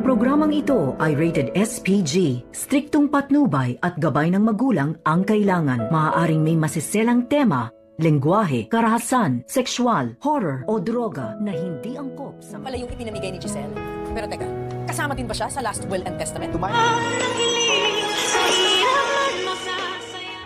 Ang programang ito ay rated SPG. Striktong patnubay at gabay ng magulang ang kailangan. Maaaring may masiselang tema, lengguwahe, karahasan, sexual, horror o droga na hindi angkop sa... Pala yung ipinamigay ni Giselle. Pero teka, kasama din ba siya sa last will and testament?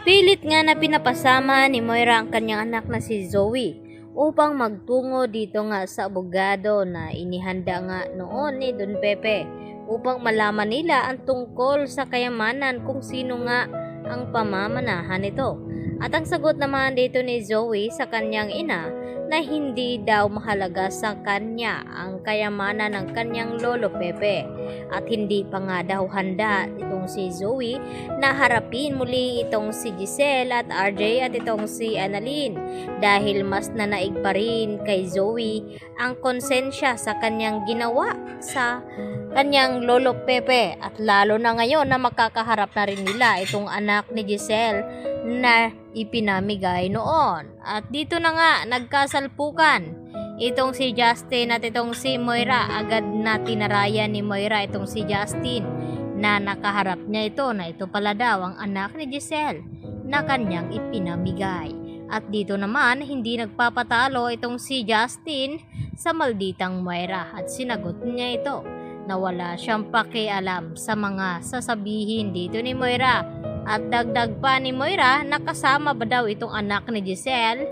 Pilit nga na pinapasama ni Moira ang kanyang anak na si Zoe upang magtungo dito nga sa abogado na inihanda nga noon ni Don Pepe upang malaman nila ang tungkol sa kayamanan kung sino nga ang pamamanahan nito. At ang sagot naman dito ni Zoe sa kanyang ina na hindi daw mahalaga sa kanya ang kayamanan ng kanyang lolo Pepe at hindi pa nga daw handa itong si Zoe na harapin muli itong si Giselle at RJ at itong si Annalyn dahil mas nanaig pa rin kay Zoe ang konsensya sa kanyang ginawa sa kanyang lolo Pepe at lalo na ngayon na makakaharap na rin nila itong anak ni Giselle na ipinamigay noon. At dito na nga nagkasalpukan itong si Justin at itong si Moira. Agad na tinarayan ni Moira itong si Justin na nakaharap niya ito na ito pala daw ang anak ni Giselle na kanyang ipinamigay. At dito naman hindi nagpapatalo itong si Justin sa malditang Moira at sinagot niya ito na wala siyang pakialam sa mga sasabihin dito ni Moira. At dagdag pa ni Moira na kasama ba daw itong anak ni Giselle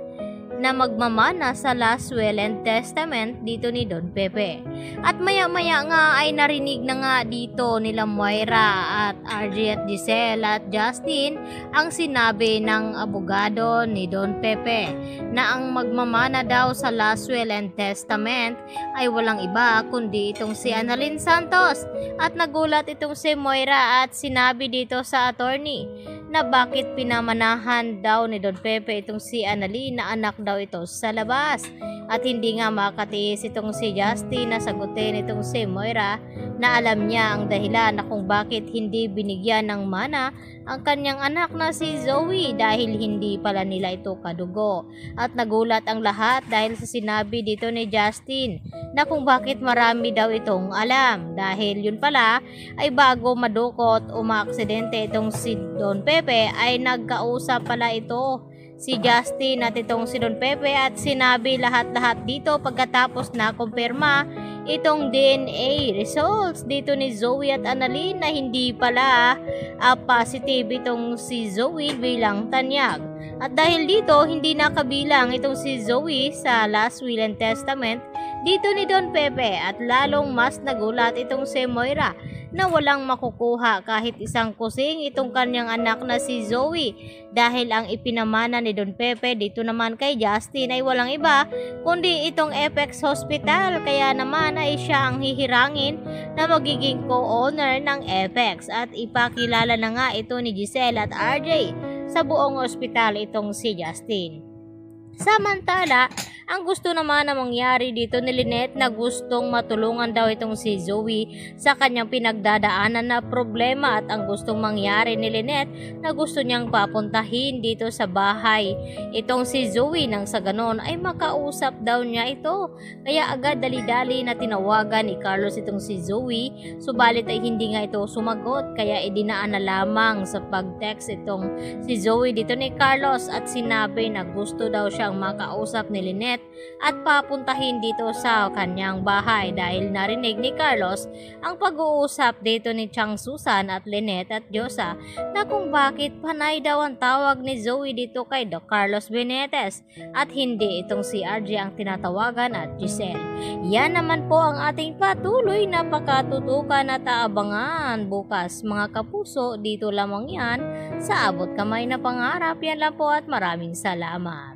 na magmamana sa last will and testament dito ni Don Pepe. At maya-maya nga ay narinig na nga dito nila Moira at RJ at Giselle at Justin ang sinabi ng abogado ni Don Pepe na ang magmamana daw sa last will and testament ay walang iba kundi itong si Annalyn Santos. At nagulat itong si Moira at sinabi dito sa attorney na bakit pinamanahan daw ni Don Pepe itong si Annalyn na anak daw ito sa labas. At hindi nga makatiis itong si Justin na sagutin itong si Moira na alam niya ang dahilan na kung bakit hindi binigyan ng mana ang kanyang anak na si Zoe dahil hindi pala nila ito kadugo. At nagulat ang lahat dahil sa sinabi dito ni Justin na kung bakit marami daw itong alam dahil yun pala ay bago madukot o maaksidente itong si Don Pepe ay nagkausap pala ito si Justin at itong si Don Pepe at sinabi lahat-lahat dito pagkatapos na kumpirma itong DNA results dito ni Zoe at Annalyn na hindi pala positive itong si Zoe bilang tanyag. At dahil dito hindi nakabilang itong si Zoe sa last will and testament dito ni Don Pepe at lalong mas nagulat itong si Moira na walang makukuha kahit isang kusing itong kanyang anak na si Zoe dahil ang ipinamana ni Don Pepe dito naman kay Justin ay walang iba kundi itong Apex Hospital, kaya naman ay siya ang hihirangin na magiging co-owner ng Apex at ipakilala na nga ito ni Giselle at RJ sa buong ospital itong si Justin. Samantala, ang gusto naman na mangyari dito ni Lynette na gustong matulungan daw itong si Zoe sa kanyang pinagdadaanan na problema at ang gustong mangyari ni Lynette na gusto niyang papuntahin dito sa bahay itong si Zoe nang sa ganon ay makausap daw niya ito. Kaya agad dali-dali na tinawagan ni Carlos itong si Zoe subalit ay hindi nga ito sumagot kaya idinaan na lamang sa pag-text itong si Zoe dito ni Carlos at sinabi na gusto daw siyang makausap ni Lynette at papuntahin dito sa kanyang bahay dahil narinig ni Carlos ang pag-uusap dito ni Chang Susan at Lynette at Diyosa na kung bakit panay daw ang tawag ni Zoe dito kay Doc Carlos Benetes at hindi itong si RJ ang tinatawagan at Giselle. Yan naman po ang ating patuloy na pakatutukan at aabangan bukas mga kapuso, dito lamang yan sa Abot Kamay na Pangarap. Yan lang po at maraming salamat.